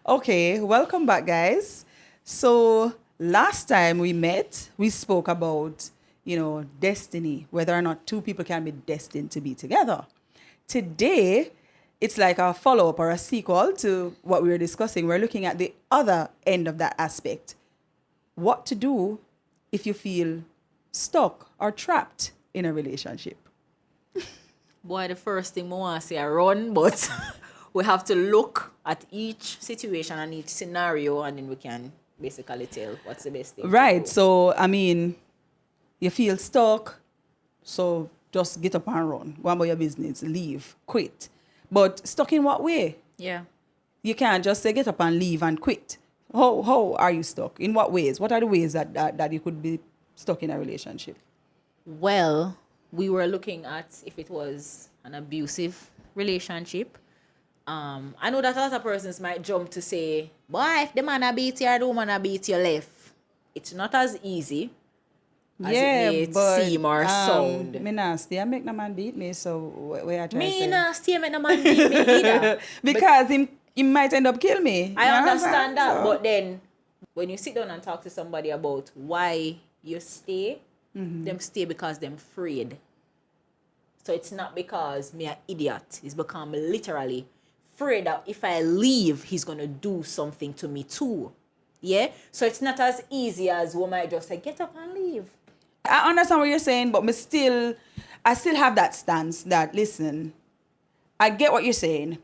Okay, welcome back, guys. So, last time we met, we spoke about, destiny, whether or not two people can be destined to be together. Today, it's like a follow up or a sequel to what we were discussing. We're looking at the other end of that aspect. What to do if you feel stuck or trapped in a relationship. Boy, the first thing I want to say, I run, but we have to look at each situation and each scenario, and then we can basically tell what's the best thing to Right. do. So, you feel stuck, so just get up and run. Go about your business, leave, quit. But stuck in what way? Yeah. You can't just say get up and leave and quit. How are you stuck? In what ways? What are the ways that you could be stuck in a relationship? Well, we were looking at if it was an abusive relationship. I know that a lot of persons might jump to say, boy, if the man a beat you or the woman a beat you left, it's not as easy as it may seem or sound. Me nasty. I make no man beat me, so where I try to Me say? nasty, make no man beat me either. Because he might end up kill me. I You understand that, So- but then when you sit down and talk to somebody about why you stay, them stay because them afraid. So it's not because me an idiot. It's because me literally afraid that if I leave, he's gonna do something to me too. Yeah? So it's not as easy as we might just say, get up and leave. I understand what you're saying, but I still have that stance that, listen, I get what you're saying.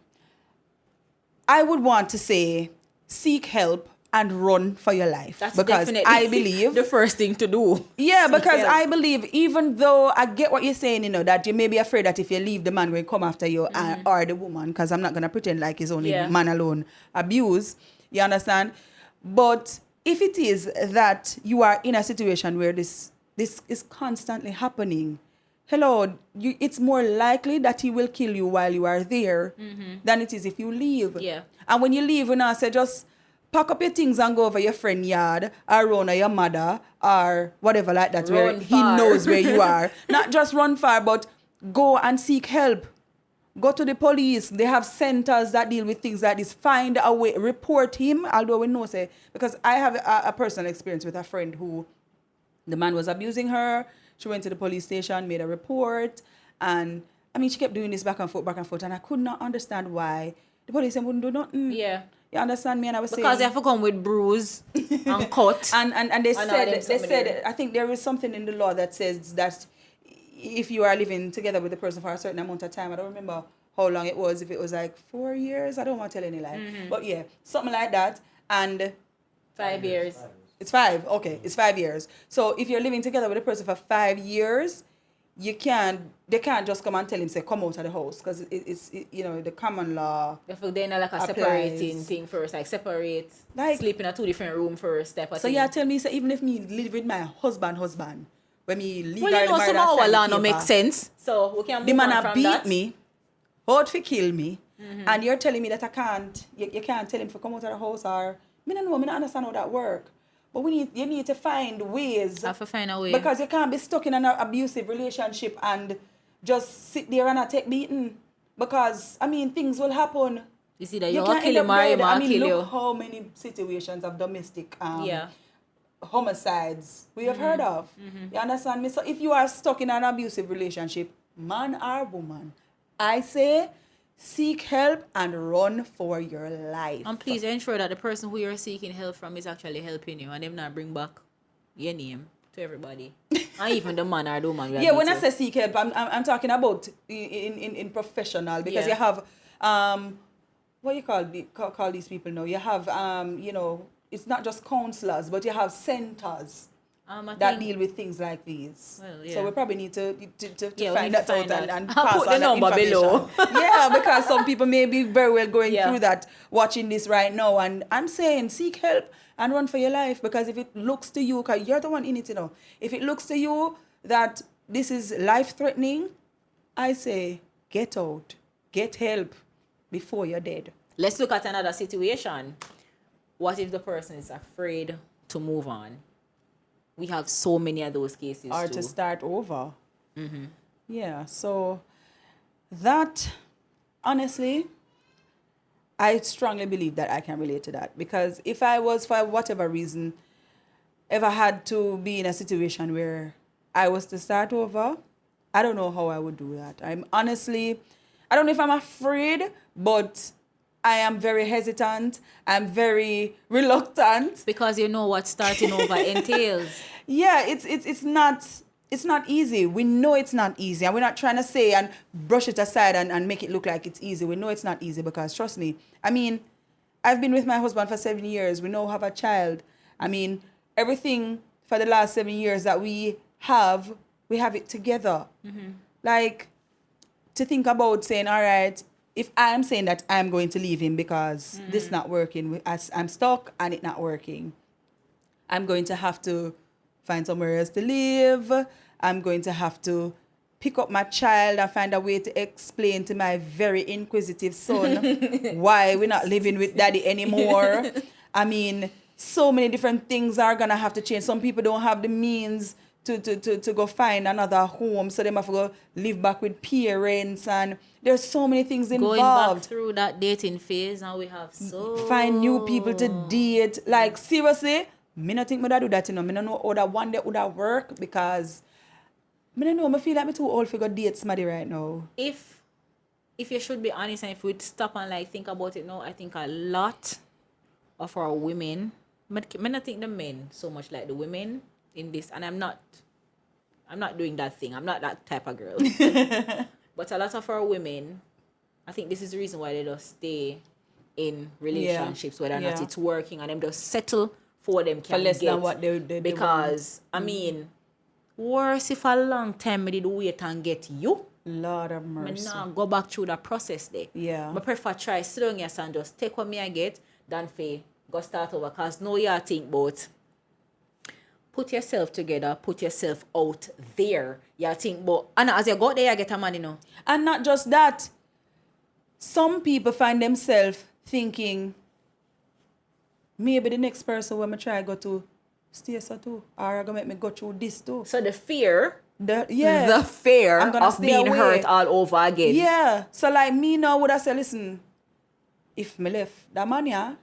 I would want to say, seek help and run for your life. That's because definitely I believe the first thing to do. Yeah, Seek because help. I believe, even though I get what you're saying, that you may be afraid that if you leave, the man will come after you or the woman, because I'm not going to pretend like it's only Yeah. man alone abuse. You understand? But if it is that you are in a situation where this is constantly happening, hello, it's more likely that he will kill you while you are there than it is if you leave. Yeah. And when you leave, I say just pack up your things and go over your friend yard or run or your mother or whatever like that, where Run he far. knows where you are. Not just run far, but go and seek help. Go to the police. They have centers that deal with things like this. Find a way. Report him, although we know, say, because I have a personal experience with a friend who the man was abusing her. She went to the police station, made a report, and she kept doing this back and forth, and I could not understand why the police wouldn't do nothing. Yeah. You understand me? And I was Because they saying, have to come with bruise and cut. and they And all them said somebody- I think there is something in the law that says that if you are living together with the person for a certain amount of time, I don't remember how long it was, if it was like 4 years, I don't want to tell any lie, but yeah, something like that, and 5 years. it's 5. Okay, it's 5 years. So if you're living together with a person for 5 years, they can't just come and tell him, say, come out of the house, because it's the common law. Therefore, then like a Applies. separating thing first, like separate, Like- sleep in a 2 different room first, type of So thing. yeah, tell me, say, even if me live with my husband, when me legally Well, you know, married some and of our sign law the no make paper, sense. So we can the move man on a from beat that. me, out to kill me, and you're telling me that I can't, you can't tell him to come out of the house, or, me don't know, me don't understand how that work. But you need to find ways, Have to find a way. because you can't be stuck in an abusive relationship and just sit there and not take beating. Because, things will happen. you see that You you're can't kill end him up or dead. him or kill look you. how many situations of domestic Yeah. homicides we have heard of. You understand me? So if you are stuck in an abusive relationship, man or woman, I say seek help and run for your life. And please ensure that the person who you're seeking help from is actually helping you and them not bring back your name to everybody. And even the man or the woman. Yeah, when I say seek help, I'm talking about in professional, because Yeah. you have what you call these people now. You have it's not just counselors, but you have centers I that think- deal with things like these. Well, yeah. So we probably need to Yeah, we find need to that find out that. and I'll pass put on the that number below. information. Yeah, because some people may be very well going Yeah. through that, watching this right now, and I'm saying seek help and run for your life, because if it looks to you, because you're the one in it, if it looks to you that this is life-threatening, I say get out, get help before you're dead. Let's look at another situation. What if the person is afraid to move on? We have so many of those cases Or too. to start over. Yeah, so that, honestly, I strongly believe that I can relate to that, because if I was, for whatever reason, ever had to be in a situation where I was to start over, I don't know how I would do that. I'm honestly, I don't know if I'm afraid, but I am very hesitant. I'm very reluctant. Because you know what starting over entails. Yeah, it's not easy. We know it's not easy. And we're not trying to say and brush it aside and make it look like it's easy. We know it's not easy, because trust me, I mean, I've been with my husband for 7 years. We now have a child. I mean, everything for the last 7 years that we have it together. Like, to think about saying, all right, if I'm saying that I'm going to leave him because this not working, I'm stuck and it not working, I'm going to have to find somewhere else to live. I'm going to have to pick up my child and find a way to explain to my very inquisitive son why we're not living with daddy anymore. I mean, so many different things are going to have to change. Some people don't have the means to go find another home, so they have to go live back with parents, and there's so many things involved. Going back through that dating phase, now we have find new people to date. Like, seriously, me not think me da do that, you know. Me don't know how that one day would have work, because me don't know, me feel like me too old to go date somebody right now. If you should be honest, and if we'd stop and like think about it now, I think a lot of our women, me not think the men so much like the women in this, and I'm not doing that thing. I'm not that type of girl. But a lot of our women, I think this is the reason why they just stay in relationships, whether or not it's working, and them just settle for what them can for less get. than what they because want. I mean, worse if a long time me did wait and get you. Lord of mercy. Me now go back through that process there. Yeah. I prefer try sit down yes and just take what me I get than for go start over, because no you think about put yourself together, put yourself out there. You think about, and as you go there, you get a man, you know. And not just that. Some people find themselves thinking, maybe the next person when I try go to stay so too, or I'm going to make me go through this too. So the fear, the fear I'm gonna of stay being away. hurt all over again. Yeah. So like me now would have said, listen, if me left that man here,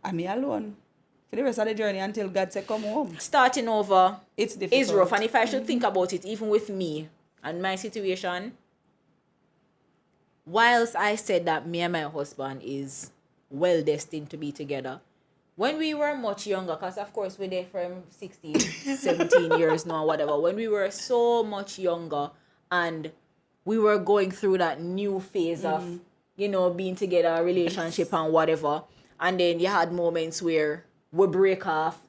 I'm me alone for the rest of the journey until God say come home. Starting over, It's difficult. is rough. And if I should think about it, even with me and my situation, whilst I said that me and my husband is well destined to be together, when we were much younger, because of course we're there from 16, 17 years now, whatever, when we were so much younger and we were going through that new phase of, you know, being together, relationship and whatever, and then you had moments where we break off.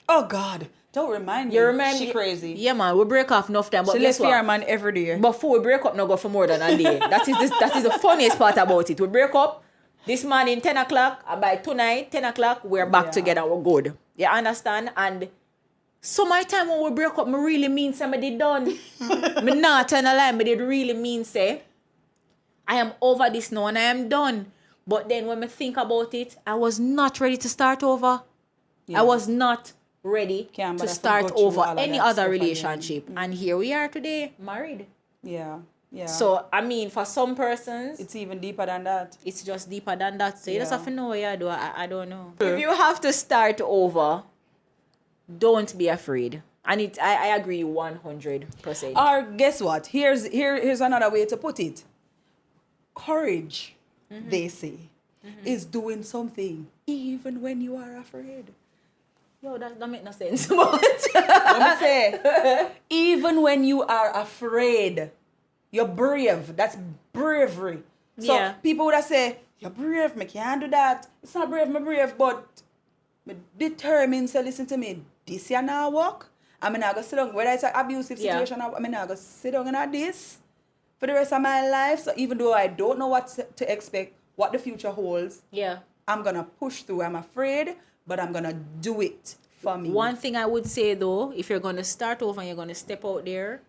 Oh God, don't remind me. You remember? She crazy. Yeah, man, we break off enough time. But She guess left what? fear man every day. Before we break up, not go for more than a day. That is the funniest part about it. We break up this morning, 10 o'clock, and by tonight, 10 o'clock, we're back together, we're good. You understand? And so my time when we break up, me really mean somebody done. Me not turn a lie, me did really mean say, I am over this now and I am done. But then when I think about it, I was not ready to start over. Yeah. I was not ready Can't to bother to start go through over all of any that other stuff again. relationship. And here we are today, married. Yeah. Yeah. So, I mean, for some persons, it's even deeper than that. it's just deeper than that. So you just Yeah. have to know what you do. I don't know. If you have to start over, don't be afraid. And I agree 100%. Or guess what? Here's another way to put it. Courage, they say, is doing something even when you are afraid. Yo, that don't make no sense. But Let me say, even when you are afraid, you're brave. That's bravery. So Yeah. people would have say, you're brave, me can't do that. It's not brave, me brave, but me determined to listen to me. This year now work. I'm not going to sit down. Whether it's an abusive Yeah. situation, I'm not going to sit down in this for the rest of my life. So even though I don't know what to expect, what the future holds, yeah. I'm going to push through. I'm afraid, but I'm going to do it for me. One thing I would say though, if you're going to start over and you're going to step out there,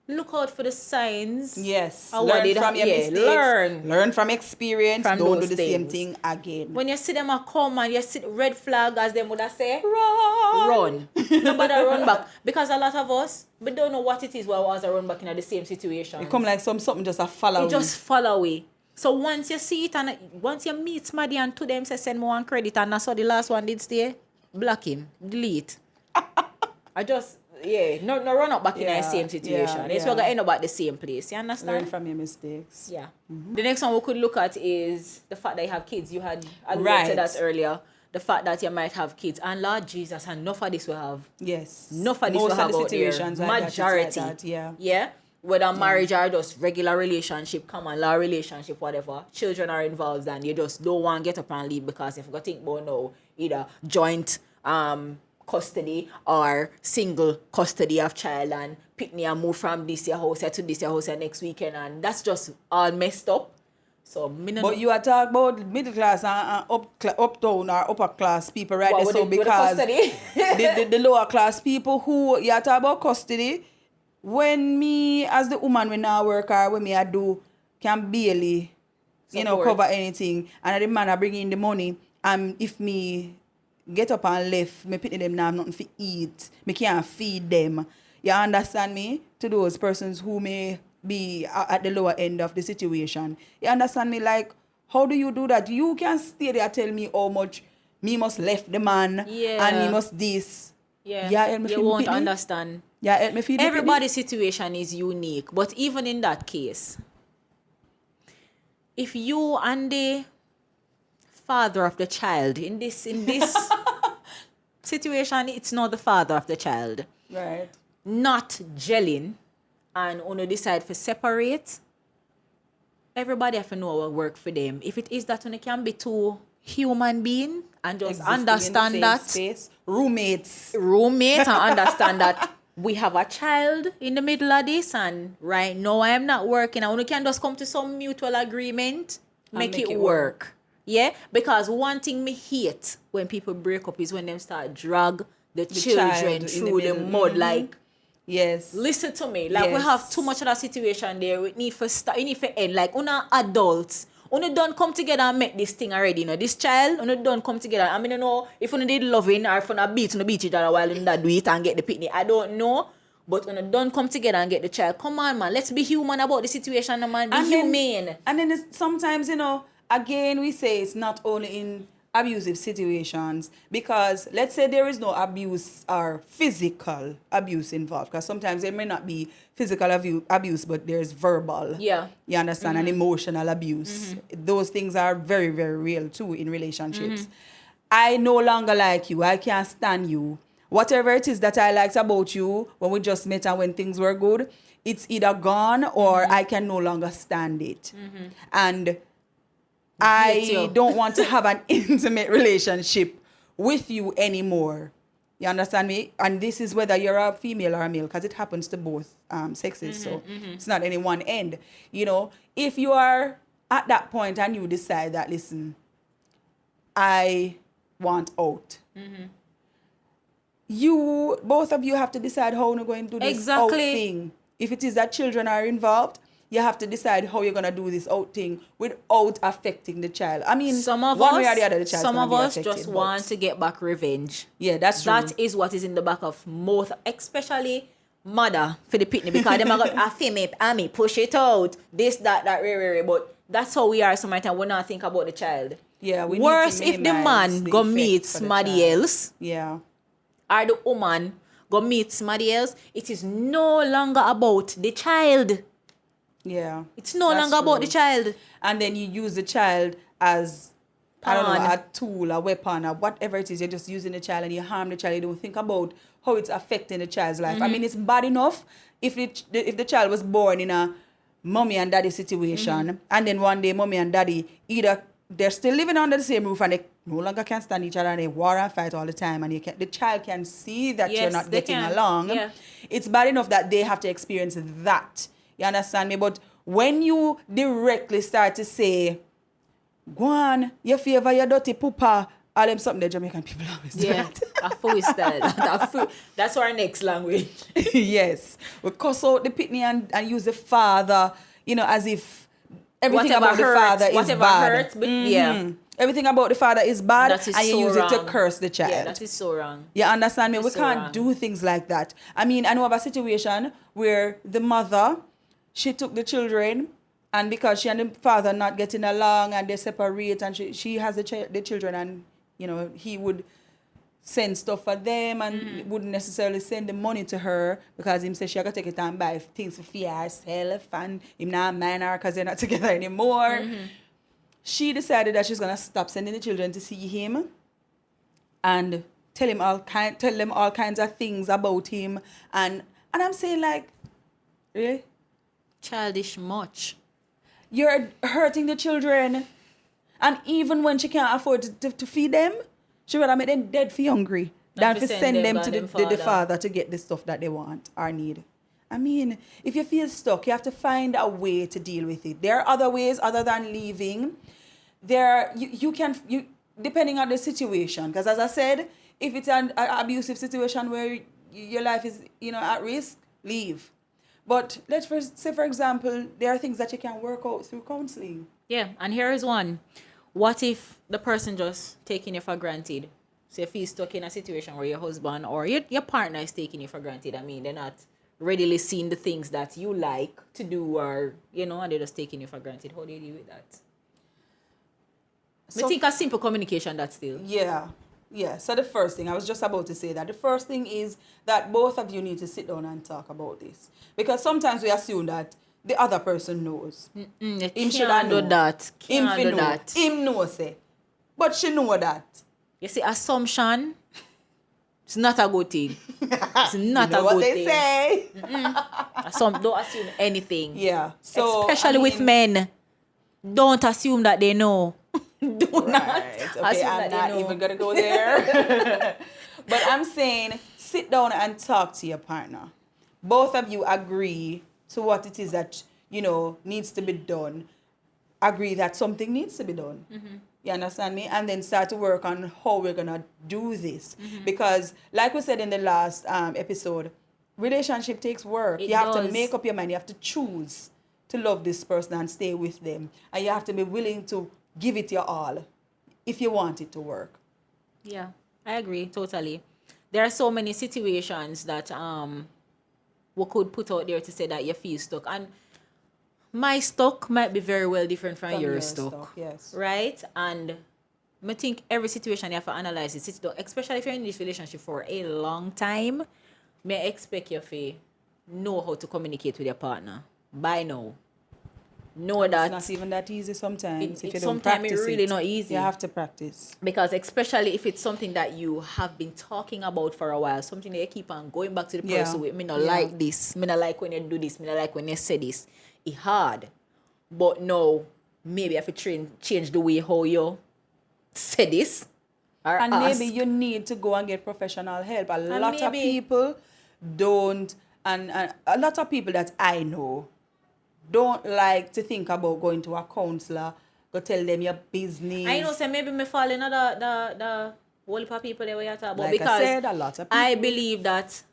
look out for the signs. Yes. Or what Learn did from your mistakes. learn from experience. from Don't do those the same things. thing again. When you see them a come and you see red flag, as them would have say, Run. Nobody run back. Because a lot of us, we don't know what it is while we was a run back in the same situation. It come like something just a follow. You just follow away. So once you see it and once you meet somebody and to them say send me one credit and that's how the last one did stay, block him, delete. I just no run up back in the same situation. It's we're gonna end up at the same place. You understand? Learn from your mistakes. Yeah. The next one we could look at is the fact that you have kids. You had alluded to that earlier. The fact that you might have kids. And Lord Jesus, and enough of this will have. Yes. Enough of this will have out there. Like Majority. that, Yeah. Whether marriage or just regular relationship, common law relationship, whatever. Children are involved and you just don't want to get up and leave because if you think about now, either joint custody or single custody of child and pick me and move from this your house to this your house next weekend and that's just all messed up. So, but you are talking about middle class and uptown or upper class people, right? What, so because the lower class people who you are talking about custody, when me as the woman when I work or when me I do can barely, cover anything, and the man I bring in the money, and if me get up and left, me pity them now have nothing to eat, me can't feed them. You understand me? To those persons who may be at the lower end of the situation. You understand me? Like, how do you do that? You can stay there tell me how much me must left the man and me must this. Yeah, you won't understand. Yeah, help me feed everybody's situation is unique, but even in that case, if you and the father of the child in this situation, it's not the father of the child. Right. Not gelling and uno decide to separate, everybody have to know what work for them. If it is that uno can be two human being and just existing understand in the same space. Roommates and understand that we have a child in the middle of this and right now I am not working and uno can just come to some mutual agreement, make it work. Yeah, because one thing me hate when people break up is when them start drag the children through the mud. Like, yes, listen to me. Like, we have too much of that situation there. We need to start. You need to end. Like, una adults, una don't come together and make this thing already. You know, this child, una don't come together. I mean, you know, if una did loving or if una beat each other while una do it and get the picnic, I don't know. But when don't come together and get the child, come on, man. Let's be human about the situation, man. Be humane. And then sometimes, again, we say it's not only in abusive situations because let's say there is no abuse or physical abuse involved because sometimes there may not be physical abuse but there's verbal. Yeah. You understand? And emotional abuse. Those things are very, very real too in relationships. I no longer like you. I can't stand you. Whatever it is that I liked about you when we just met and when things were good, it's either gone or I can no longer stand it. And I don't want to have an intimate relationship with you anymore. You understand me? And this is whether you're a female or a male, because it happens to both sexes. So it's not any one end. If you are at that point and you decide that, listen, I want out. Both of you have to decide how you're going to do this out thing. If it is that children are involved, you have to decide how you're going to do this out thing without affecting the child. I mean, one way or the other, the child. Some of us just want to get back revenge. Yeah, that's true. That is what is in the back of most, especially mother for the picnic, because they might go, me, push it out, this, that, rare. But that's how we are sometimes. We not think about the child. Yeah, we worse need to if the man go meet somebody else. Yeah. Or the woman go meet somebody else. It is no longer about the child. Yeah. It's no longer about the child. And then you use the child as, a tool, a weapon, or whatever it is. You're just using the child and you harm the child. You don't think about how it's affecting the child's life. I mean, it's bad enough if the child was born in a mommy and daddy situation, and then one day mommy and daddy either they're still living under the same roof and they no longer can stand each other and they war and fight all the time, and the child can see that you're not getting along. Yeah. It's bad enough that they have to experience that. You understand me? But when you directly start to say, go on, you favor your dirty poopa, all them something the Jamaican people always do. Yeah, a full style. That's our next language. Yes. We cuss out the pitney and use the father, as if everything about the father is bad. Hurts, but yeah. Everything about the father is bad, and you use wrong. it to curse the child. Yeah, that is so wrong. You understand me? We can't do things like that. I mean, I know of a situation where the mother, she took the children And because she and the father not getting along and they separate and she has the children and, he would send stuff for them and wouldn't necessarily send the money to her because him says she got to take it and buy things for herself and him not mind her because they're not together anymore. She decided that she's going to stop sending the children to see him and tell them all kinds of things about him. And I'm saying, like, really? Childish much. You're hurting the children. And even when she can't afford to feed them, she rather make them dead for hungry than to send them to the father to get the stuff that they want or need. I mean, if you feel stuck, you have to find a way to deal with it. There are other ways other than leaving. You can depending on the situation. Because as I said, if it's an abusive situation where your life is at risk, leave. But let's say, for example, there are things that you can work out through counseling. Yeah, and here is one. What if the person just taking you for granted? So if he's stuck in a situation where your husband or your partner is taking you for granted, I mean, they're not readily seeing the things that you like to do or, and they're just taking you for granted. How do you deal with that? I think a simple communication, that's still. Yeah. So the first thing, I was just about to say that the first thing is that both of you need to sit down and talk about this. Because sometimes we assume that the other person knows. Him should have do that. Him knows it. But she know that. You see, assumption, it's not a good thing. It's not a good thing. What they say. Don't assume anything. Yeah. So especially with men. Don't assume that they know. Do not. Okay, I'm not even going to go there. But I'm saying, sit down and talk to your partner. Both of you agree to what it is that, needs to be done. Agree that something needs to be done. You understand me? And then start to work on how we're going to do this. Because, like we said in the last episode, relationship takes work. You have to make up your mind. You have to choose to love this person and stay with them. And you have to be willing to give it your all if you want it to work. Yeah, I agree totally. There are so many situations that we could put out there to say that you feel stuck, and my stuck might be very well different from your stuck. Yes, right? And I think every situation you have to analyze it, especially if you're in this relationship for a long time. May expect you to know how to communicate with your partner by now. Know that it's not even that easy sometimes. If you don't sometimes practice it's really not easy. You have to practice. Because especially if it's something that you have been talking about for a while, something that you keep on going back to the person with, me not like this, me not like when you do this, me not like when you say this. It's hard. But no, maybe I have to change the way how you say this. Or and ask. maybe you need to go and get professional help. A lot of people don't, and a lot of people that I know don't like to think about going to a counselor, go tell them your business. I know, so maybe me fall in the whole heap of people that we are talking about. Like because I said, a lot of people. I believe that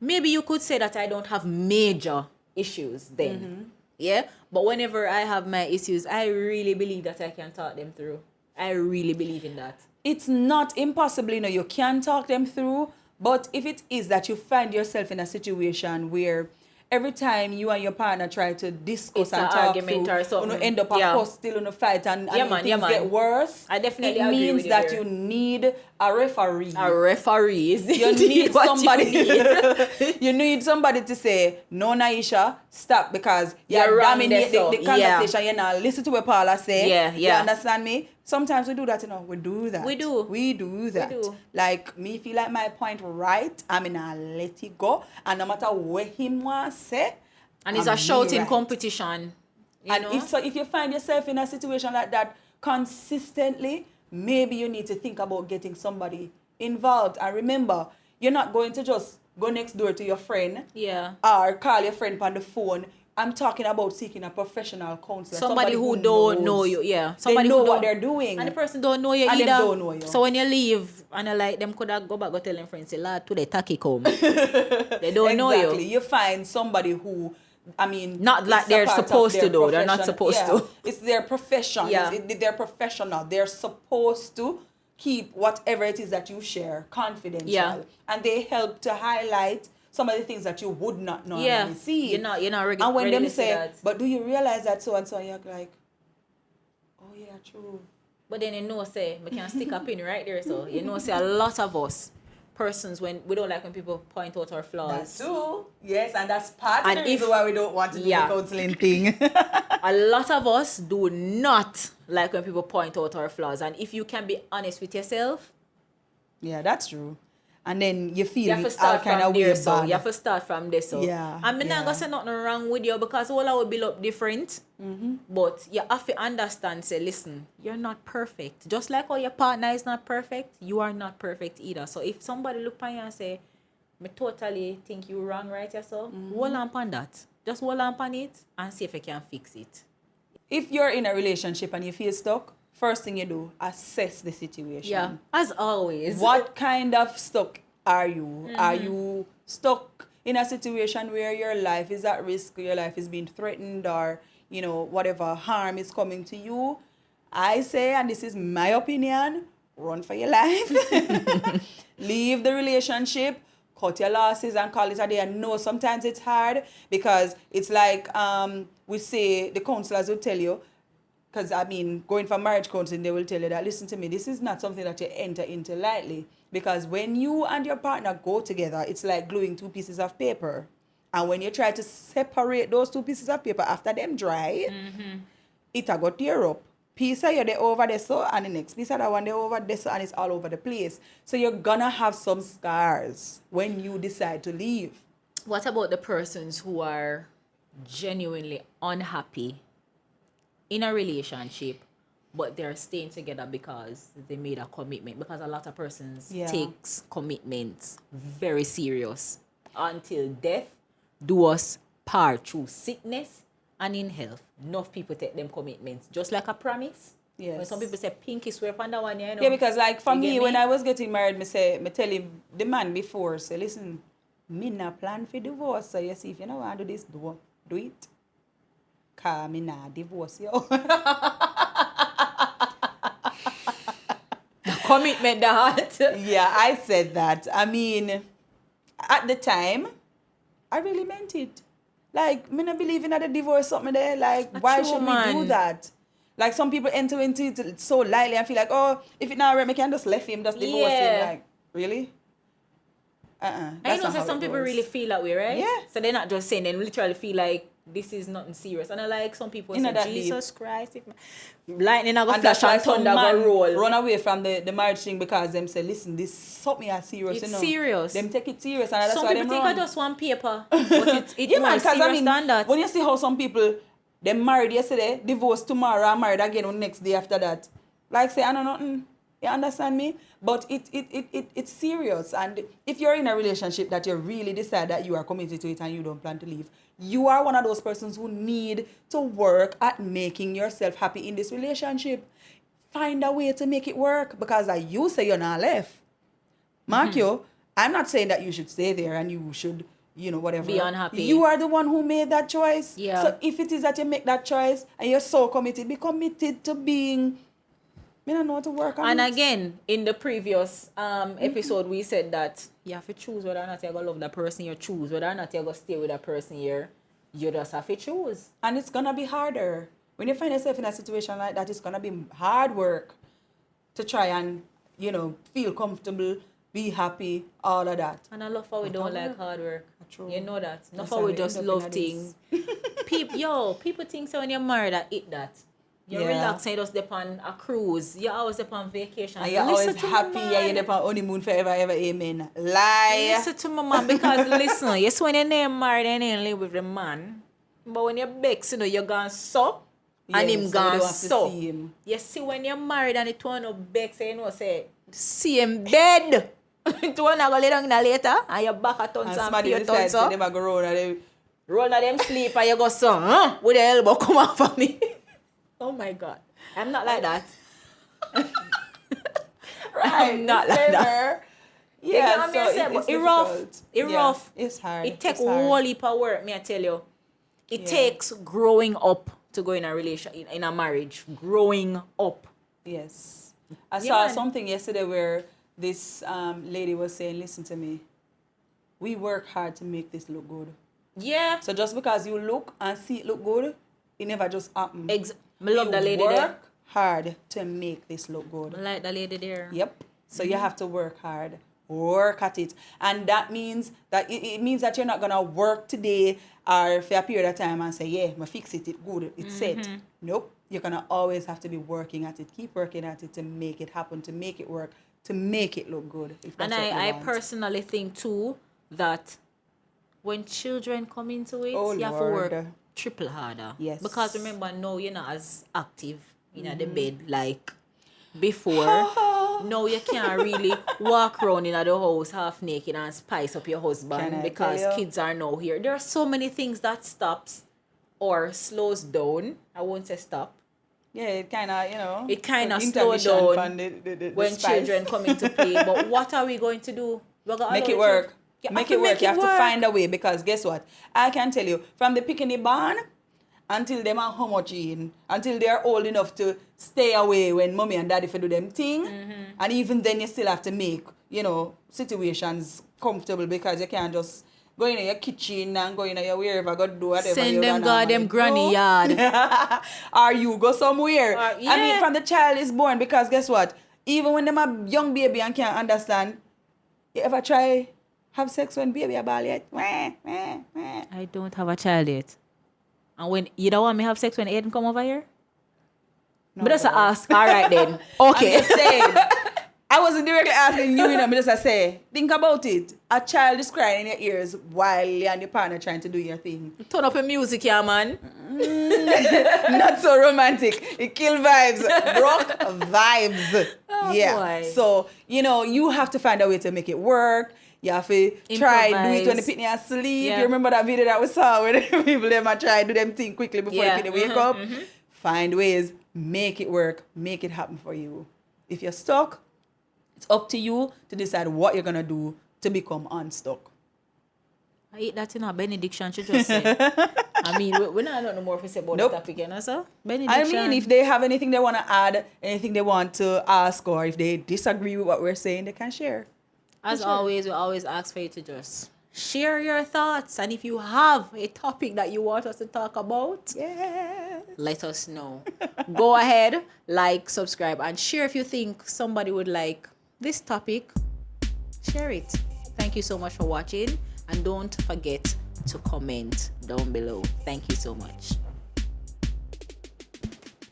maybe you could say that I don't have major issues then. Yeah? But whenever I have my issues, I really believe that I can talk them through. I really believe in that. It's not impossible, you can talk them through. But if it is that you find yourself in a situation where every time you and your partner try to discuss it's and an talk argument through, or something. you end up still in a fight and things get worse. I definitely it agree means with you that there. you need a referee. A referee is You need somebody. You need. You need somebody to say, no, Naisha, stop, because you're dominating the conversation. You're not listen to what Paula say. Yeah. You understand me? Sometimes we do that, We do that. We do. We do that. We do. Like, me feel like my point right, I'm gonna let it go. And no matter what him want say, And it's a shouting competition. And if you find yourself in a situation like that consistently, maybe you need to think about getting somebody involved. And remember, you're not going to just go next door to your friend or call your friend on the phone. I'm talking about seeking a professional counselor. Somebody who don't know you. Yeah. Somebody they know who don't, what they're doing. And the person don't know you and either. They don't know you. So when you leave, and them could have go back, go tell them friends, say, lad, today tacky come. They don't know you. Exactly. You find somebody who, not like they're supposed to do. They're not supposed to. It's their profession. Yeah. They're professional. They're supposed to keep whatever it is that you share confidential. Yeah. And they help to highlight some of the things that you would not normally see. You're not And when ready them to see say, that. but do you realize that so and so? You're like, oh yeah, true. But then say, we can stick a pin right there. So say a lot of us persons when we don't like when people point out our flaws. That's true. Yes, and that's part of And the reason why we don't want to do the counseling thing. A lot of us do not like when people point out our flaws. And if you can be honest with yourself, yeah, that's true. And then you feel you have to all start kind from of there. weird So bad. you have to start from there. So Yeah, I'm not gonna say nothing wrong with you because all I will build up different. But you have to understand. Say, listen, you're not perfect. Just like how your partner is not perfect, you are not perfect either. So if somebody look at you and say, "Me totally think you wrong, right?" So hold on upon that. Just hold on upon it and see if you can fix it. If you're in a relationship and you feel stuck, first thing you do, assess the situation. Yeah, as always. What kind of stuck are you? Are you stuck in a situation where your life is at risk, your life is being threatened, or, you know, whatever harm is coming to you? I say, and this is my opinion, run for your life. Leave the relationship, cut your losses and call it a day. And no, sometimes it's hard because it's like we say, the counselors will tell you, because I mean, going for marriage counseling, they will tell you that, listen to me, this is not something that you enter into lightly. Because when you and your partner go together, it's like gluing two pieces of paper. And when you try to separate those two pieces of paper after them dry, it a go tear up. Piece of you they over there so, and the next piece of that one they over there so, and it's all over the place. So you're gonna have some scars when you decide to leave. What about the persons who are genuinely unhappy in a relationship, but they're staying together because they made a commitment? Because a lot of persons takes commitments very serious. Until death do us part, through sickness and in health. Enough people take them commitments just like a promise. Yes. When some people say pinky swear upon that one, you know. Yeah, because like for me, me, when I was getting married, me tell him, the man before, say, listen, me not plan for divorce. So you see, if you don't want to do this, do it. Cause me not divorce you. Commitment that. Yeah, I said that. I mean, at the time, I really meant it. Like, me not believing that the divorce something there. Like, why should we do that? Like, some people enter into it so lightly and feel like, oh, if it not right, me can just left him, just divorce him. Like, really? I know that some people really feel that way, right? Yeah. So they're not just saying, they literally feel like this is nothing serious. And I like some people say, Jesus Christ, if lightning I go flash and thunder go roll. Run away from the marriage thing because them say, listen, this something is serious. It's you know? serious. Them take it serious, and that's some why people them think run. I just want paper, but it's yeah, more man, serious than that. When you see how some people, they married yesterday, divorced tomorrow, and married again on the next day after that. Like say, I know nothing. You understand me? But it's serious. And if you're in a relationship that you really decide that you are committed to it and you don't plan to leave, you are one of those persons who need to work at making yourself happy in this relationship. Find a way to make it work, because as you say, you're not left. Mark you, I'm not saying that you should stay there and you should, you know, whatever. Be unhappy. You are the one who made that choice. Yeah. So if it is that you make that choice and you're so committed, be committed to being, I don't know how to work on and it. again, in the previous episode, we said that you have to choose whether or not you're going to love that person. You choose whether or not you're going to stay with that person here. You just have to choose. And it's going to be harder. When you find yourself in a situation like that, it's going to be hard work to try and, you know, feel comfortable, be happy, all of that. And I love how we don't like hard work. True. You know that. Not That's how how we we just end up love in things. People think so when you're married, I eat that. You're relaxing, you're just depend a cruise. You're always upon vacation. And you're always happy, yeah, you're upon honeymoon forever, ever, amen. Lie. Listen to my man, because listen, yes, when you're married and you live with the man, but when you're bex, you know, you're gone so, and him gone so. You see, when you're married and it turn up bex, you know, say, see him bed. It won't go lay down later, and your back at tons and feet tons up. Them go roll na them sleep, and you go so, with the elbow come out for me. Oh my God. I'm not like that. Right. I'm not like that. Yeah, so it's rough. It's hard. It takes a whole heap of work, me I tell you. It takes growing up to go in a relationship, in a marriage. Growing up. Yes. I saw something yesterday where this lady was saying, listen to me, we work hard to make this look good. Yeah. So just because you look and see it look good, it never just happen. I love the lady work there. hard to make this look good. I like the lady there. Yep. So you have to work hard. Work at it. And that means that it means that you're not gonna work today or for a period of time and say, yeah, I fix it, it's good, it's set. Nope. You're gonna always have to be working at it. Keep working at it to make it happen, to make it work, to make it look good. If that's And what you I want. personally think too that when children come into it, Oh, you have to Lord. work triple harder. Yes. Because remember, now you're not as active in the bed like before. No, you can't really walk around in the house half naked and spice up your Can husband I because tell you? kids are now here. There are so many things that stops or slows down. I won't say stop. Yeah, it kind of, It kind of intermission slow down from the when spice. children come into play. But what are we going to do? We're gonna Make allow it the work. children- You Make have it work. You have to work. find a way because guess what? I can tell you, from the picking barn until them are homogeneous, until they are old enough to stay away when mommy and daddy for do them thing. And even then you still have to make, situations comfortable because you can't just go in your kitchen and go in your wherever, go do whatever Send you them gonna goddamn do. granny yard. Or you go somewhere. I mean, yeah. from the child is born because guess what? Even when them a young baby and can't understand, you ever try have sex when baby a ball yet? I don't have a child yet. And when you don't want me have sex when Aiden come over here? No, But just girl. ask. All right then. I'm Okay. just saying. I wasn't directly asking you, but just say, think about it. A child is crying in your ears while you and your partner trying to do your thing. Turn up your music, yeah, man. Not so romantic. It kill vibes. Broke vibes. Oh, yeah. boy. So, you have to find a way to make it work. You have to try do it when the Improvise. pitney asleep. Yeah. You remember that video that we saw where the people them a try do them thing quickly before Yeah. the pitney wake up? Find ways, make it work, make it happen for you. If you're stuck, it's up to you to decide what you're gonna do to become unstuck. I eat that in a benediction, she just said. I mean, we're not know more if we say about Nope. the topic, sir. I Benediction. mean, if they have anything they want to add, anything they want to ask, or if they disagree with what we're saying, they can share. As always, we always ask for you to just share your thoughts. And if you have a topic that you want us to talk about, Yeah. let us know. Go ahead, like, subscribe, and share if you think somebody would like this topic. Share it. Thank you so much for watching. And don't forget to comment down below. Thank you so much.